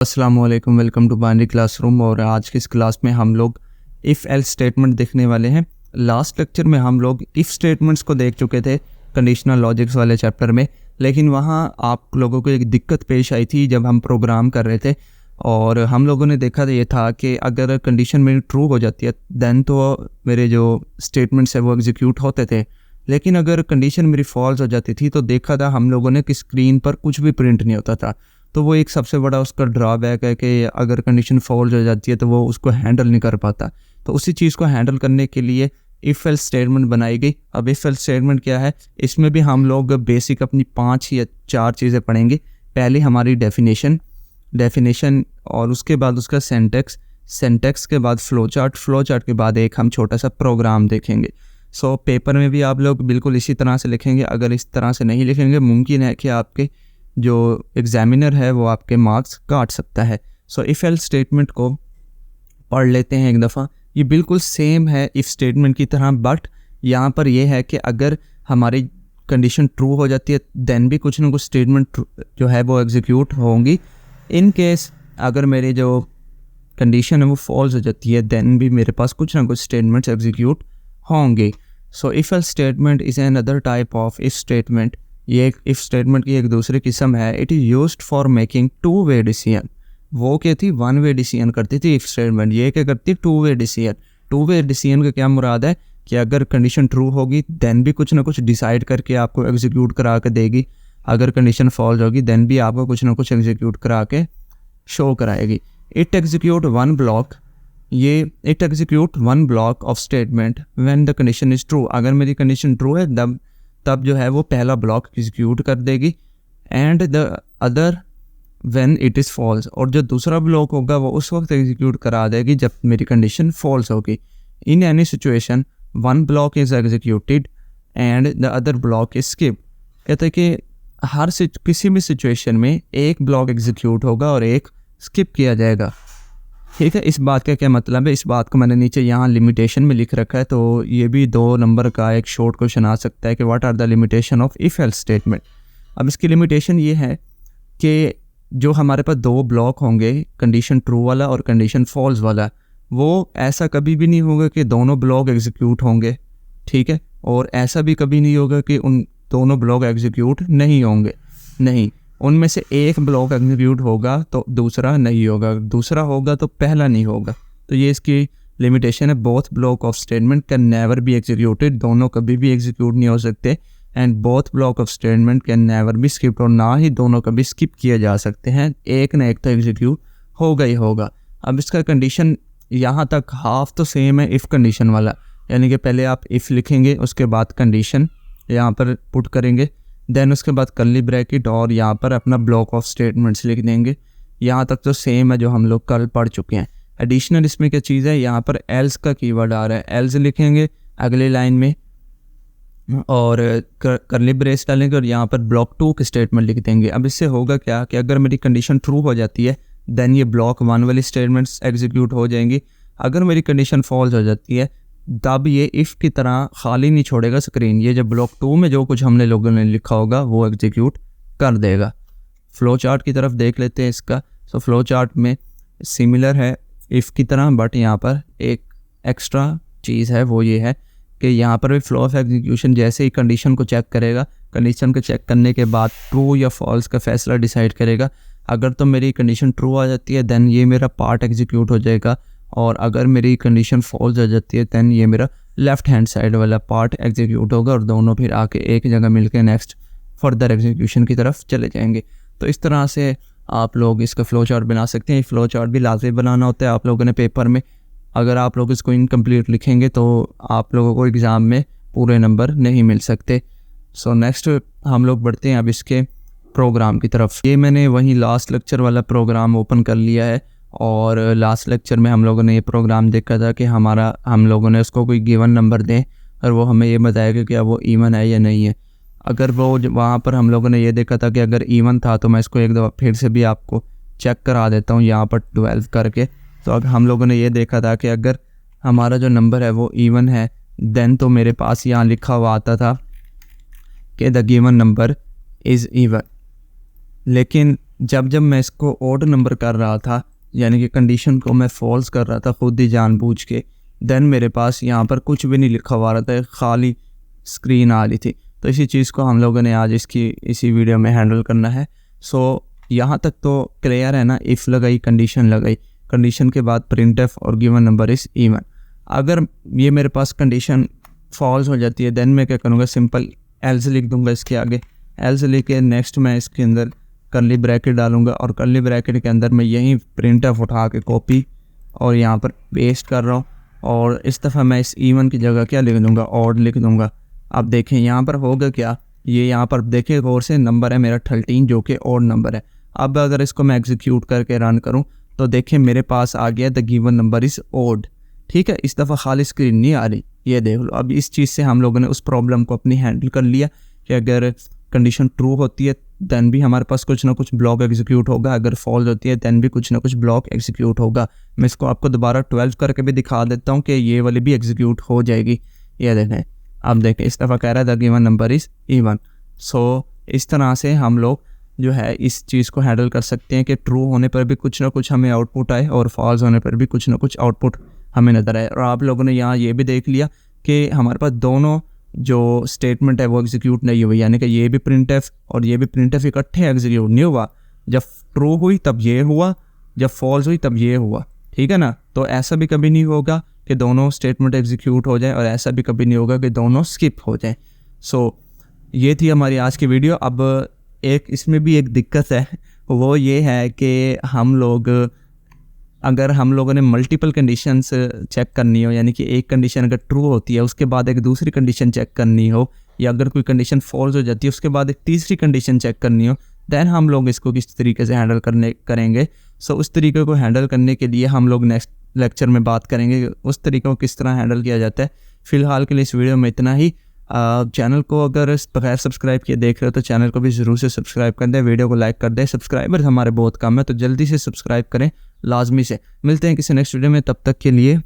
अस्सलामुअलैकुम, welcome to binary classroom. और आज की इस क्लास में हम लोग इफ़ एल्स स्टेटमेंट देखने वाले हैं। लास्ट लेक्चर में हम लोग इफ़ स्टेटमेंट्स को देख चुके थे कंडीशनल लॉजिक्स वाले चैप्टर में, लेकिन वहाँ आप लोगों को एक दिक्कत पेश आई थी जब हम प्रोग्राम कर रहे थे। और हम लोगों ने देखा ये था कि अगर कंडीशन मेरी ट्रू हो जाती है दैन तो मेरे जो स्टेटमेंट्स है वो एग्जीक्यूट होते थे, लेकिन अगर कंडीशन मेरी फॉल्स हो जाती थी तो देखा था हम लोगों ने कि स्क्रीन पर कुछ भी प्रिंट नहीं होता था। तो वो एक सबसे बड़ा उसका ड्रॉबैक है कि अगर कंडीशन फॉल्स हो जाती है तो वो उसको हैंडल नहीं कर पाता। तो उसी चीज़ को हैंडल करने के लिए इफ़ एल्स स्टेटमेंट बनाई गई। अब इफ़ एल्स स्टेटमेंट क्या है, इसमें भी हम लोग बेसिक अपनी 5 या 4 चीज़ें पढ़ेंगे। पहले हमारी डेफिनेशन और उसके बाद उसका सेंटेक्स के बाद फ्लो चार्ट के बाद एक हम छोटा सा प्रोग्राम देखेंगे। सो पेपर में भी आप लोग बिल्कुल इसी तरह से लिखेंगे। अगर इस तरह से नहीं लिखेंगे मुमकिन है कि आपके जो एग्जामिनर है वो आपके मार्क्स काट सकता है। सो इफ़ एल्स स्टेटमेंट को पढ़ लेते हैं एक दफ़ा। ये बिल्कुल सेम है इफ़ स्टेटमेंट की तरह, बट यहाँ पर यह है कि अगर हमारी कंडीशन ट्रू हो जाती है देन भी कुछ ना कुछ स्टेटमेंट जो है वो एग्जीक्यूट होंगी। इन केस अगर मेरी जो कंडीशन है वो फॉल्स हो जाती है देन भी मेरे पास कुछ ना कुछ स्टेटमेंट्स एग्जीक्यूट होंगे। So if else statement is an other type of if statement. ये एक इफ़ स्टेटमेंट की एक दूसरी किस्म है। It is used for making two way decision. वो क्या थी, वन वे डिसीजन करती थी इफ़ स्टेटमेंट। ये क्या करती, two way decision. Two way decision का क्या मुराद है कि अगर कंडीशन ट्रू होगी देन भी कुछ ना कुछ डिसाइड करके आपको एग्जीक्यूट करा के देगी, अगर कंडीशन फॉल्स होगी देन भी आपको कुछ ना कुछ एग्जीक्यूट करा के शो कराएगी। It execute one block of statement when the condition is true. अगर मेरी कंडीशन ट्रू है तब जो है वो पहला ब्लॉक एग्जीक्यूट कर देगी, and the other when it is false. और जो दूसरा ब्लॉक होगा वो उस वक्त एग्जीक्यूट करा देगी जब मेरी कंडीशन फॉल्स होगी। In any situation one block is executed and the other block is skip. कहते हैं कि किसी भी सिचुएशन में एक ब्लॉक एग्जीक्यूट होगा और एक स्किप किया जाएगा। ठीक है, इस बात का क्या मतलब है, इस बात को मैंने नीचे यहाँ लिमिटेशन में लिख रखा है। तो ये भी 2 नंबर का एक शॉर्ट क्वेश्चन आ सकता है कि what are the limitation of if else statement. अब इसकी लिमिटेशन ये है कि जो हमारे पास 2 ब्लॉक होंगे, कंडीशन ट्रू वाला और कंडीशन फॉल्स वाला, वो ऐसा कभी भी नहीं होगा कि दोनों ब्लॉक एग्जीक्यूट होंगे। ठीक है, और ऐसा भी कभी नहीं होगा कि उन दोनों ब्लॉक एग्जीक्यूट नहीं होंगे। नहीं, उनमें से एक ब्लॉक एग्जीक्यूट होगा तो दूसरा नहीं होगा, दूसरा होगा तो पहला नहीं होगा। तो ये इसकी लिमिटेशन है। Both block of statement can never be executed. दोनों कभी भी एग्जीक्यूट नहीं हो सकते। And both block of statement can never be skipped. और ना ही दोनों कभी स्किप किए जा सकते हैं, एक ना एक तो एग्जीक्यूट होगा ही होगा। अब इसका कंडीशन यहाँ तक हाफ तो सेम है इफ़ कंडीशन वाला, यानी कि पहले आप इफ़ लिखेंगे, उसके बाद कंडीशन यहाँ पर पुट करेंगे, देन उसके बाद कर्ली ब्रैकेट और यहाँ पर अपना ब्लॉक ऑफ स्टेटमेंट्स लिख देंगे। यहाँ तक तो सेम है जो हम लोग कल पढ़ चुके हैं। एडिशनल इसमें क्या चीज़ है, यहाँ पर एल्स का कीवर्ड आ रहा है। एल्स लिखेंगे अगले लाइन में और कर्ली ब्रेस डालेंगे और यहाँ पर ब्लॉक 2 की स्टेटमेंट लिख देंगे। अब इससे होगा क्या कि अगर मेरी कंडीशन ट्रू हो जाती है देन ये ब्लॉक 1 वाली स्टेटमेंट्स एग्जीक्यूट हो जाएंगी। अगर मेरी कंडीशन फॉल्स हो जाती है तब ये इफ़ की तरह खाली नहीं छोड़ेगा स्क्रीन। ये जब ब्लॉक 2 में जो कुछ हमने लोगों ने लिखा होगा वो एग्जीक्यूट कर देगा। फ्लो चार्ट की तरफ देख लेते हैं इसका। सो फ्लो चार्ट में सिमिलर है इफ़ की तरह, बट यहाँ पर एक एक्स्ट्रा चीज़ है, वो ये है कि यहाँ पर भी फ्लो ऑफ एग्जीक्यूशन जैसे ही कंडीशन को चेक करेगा, कंडीशन को चेक करने के बाद ट्रू या फॉल्स का फैसला डिसाइड करेगा। अगर तो मेरी कंडीशन ट्रू आ जाती है देन ये मेरा पार्ट एग्जीक्यूट हो जाएगा, और अगर मेरी कंडीशन फॉल्स हो जाती है देन ये मेरा लेफ़्ट हैंड साइड वाला पार्ट एग्जीक्यूट होगा, और दोनों फिर आके एक जगह मिलकर नेक्स्ट फर्दर एग्जीक्यूशन की तरफ चले जाएंगे। तो इस तरह से आप लोग इसका फ़्लो चार्ट बना सकते हैं। फ़्लो चार्ट भी लाजमी बनाना होता है आप लोगों ने पेपर में। अगर आप लोग इसको इनकम्प्लीट लिखेंगे तो आप लोगों को एग्ज़ाम में पूरे नंबर नहीं मिल सकते। सो नेक्स्ट हम लोग बढ़ते हैं अब इसके प्रोग्राम की तरफ। ये मैंने वहीं लास्ट लेक्चर वाला प्रोग्राम ओपन कर लिया है, और लास्ट लेक्चर में हम लोगों ने ये प्रोग्राम देखा था कि हम लोगों ने उसको कोई गिवन नंबर दें और वो हमें ये बताएगा कि वो इवन है या नहीं है। अगर वो वहाँ पर हम लोगों ने ये देखा था कि अगर इवन था तो मैं इसको एक दफ़ा फिर से भी आपको चेक करा देता हूँ यहाँ पर 12 करके। तो अब हम लोगों ने ये देखा था कि अगर हमारा जो नंबर है वो इवन है देन तो मेरे पास यहाँ लिखा हुआ आता था कि the given number is even. लेकिन जब मैं इसको ऑड नंबर कर रहा था, यानी कि कंडीशन को मैं फॉल्स कर रहा था खुद ही जानबूझ के, देन मेरे पास यहाँ पर कुछ भी नहीं लिखा हुआ रहा था, खाली स्क्रीन आ रही थी। तो इसी चीज़ को हम लोगों ने आज इसी वीडियो में हैंडल करना है। सो यहाँ तक तो क्लियर है ना। इफ़ लगाई, कंडीशन लगाई, कंडीशन के बाद प्रिंटफ और गिवन नंबर इज़ इवन। अगर ये मेरे पास कंडीशन फॉल्स हो जाती है, देन मैं क्या करूँगा, सिंपल एल्स लिख दूँगा इसके आगे। एल्स लिख के नेक्स्ट मैं इसके अंदर कर्ली ब्रैकेट डालूँगा और कर्ली ब्रैकेट के अंदर मैं यही प्रिंटफ उठा के कॉपी और यहाँ पर पेस्ट कर रहा हूँ। और इस दफ़ा मैं इस इवन की जगह क्या लिख दूँगा, ऑड लिख दूँगा। अब देखें यहाँ पर होगा क्या, ये यहाँ पर देखें गौर से, नंबर है मेरा 13 जो कि ऑड नंबर है। अब अगर इसको मैं एग्जीक्यूट करके रन करूँ तो देखें मेरे पास आ गया the given number is odd. ठीक है, इस दफ़ा खाली स्क्रीन नहीं आ रही, ये देख लो। अब इस चीज़ से हम लोगों ने उस प्रॉब्लम को अपनी हैंडल कर लिया कि अगर कंडीशन ट्रू होती है दैन भी हमारे पास कुछ ना कुछ ब्लॉक एग्जीक्यूट होगा, अगर फॉल्स होती है दैन भी कुछ ना कुछ ब्लॉक एग्जीक्यूट होगा। मैं इसको आपको दोबारा 12 करके भी दिखा देता हूँ कि ये वाली भी एग्जीक्यूट हो जाएगी। ये देखें, अब देखें इस दफ़ा कह रहा है the given number is even. So इस तरह से हम लोग जो है इस चीज़ को हैंडल कर सकते हैं कि ट्रू होने पर भी कुछ ना कुछ हमें आउटपुट आए और फॉल्स होने पर भी कुछ ना कुछ आउटपुट हमें नज़र आए। और आप लोगों ने यहाँ ये भी देख लिया कि हमारे पास दोनों जो स्टेटमेंट है वो एग्जीक्यूट नहीं हुई, यानी कि ये भी प्रिंटफ और ये भी प्रिंटफ इकट्ठे एग्जीक्यूट नहीं हुआ। जब ट्रू हुई तब ये हुआ, जब फॉल्स हुई तब ये हुआ। ठीक है ना। तो ऐसा भी कभी नहीं होगा कि दोनों स्टेटमेंट एग्जीक्यूट हो जाए और ऐसा भी कभी नहीं होगा कि दोनों स्किप हो जाएं। सो ये थी हमारी आज की वीडियो। अब एक इसमें भी एक दिक्कत है, वो ये है कि अगर हम लोगों ने मल्टीपल कंडीशंस चेक करनी हो, यानी कि एक कंडीशन अगर ट्रू होती है उसके बाद एक दूसरी कंडीशन चेक करनी हो, या अगर कोई कंडीशन फॉल्स हो जाती है उसके बाद एक तीसरी कंडीशन चेक करनी हो, दैन हम लोग इसको किस तरीके से हैंडल करेंगे। सो उस तरीके को हैंडल करने के लिए हम लोग नेक्स्ट लेक्चर में बात करेंगे उस तरीके को किस तरह हैंडल किया जाता है। फ़िलहाल के लिए इस वीडियो में इतना ही। चैनल को अगर बगैर सब्सक्राइब किए देख रहे हो तो चैनल को भी ज़रूर से सब्सक्राइब कर दें, वीडियो को लाइक कर दें। सब्सक्राइबर्स हमारे बहुत कम है तो जल्दी से सब्सक्राइब करें लाजमी से। मिलते हैं किसी नेक्स्ट वीडियो में, तब तक के लिए।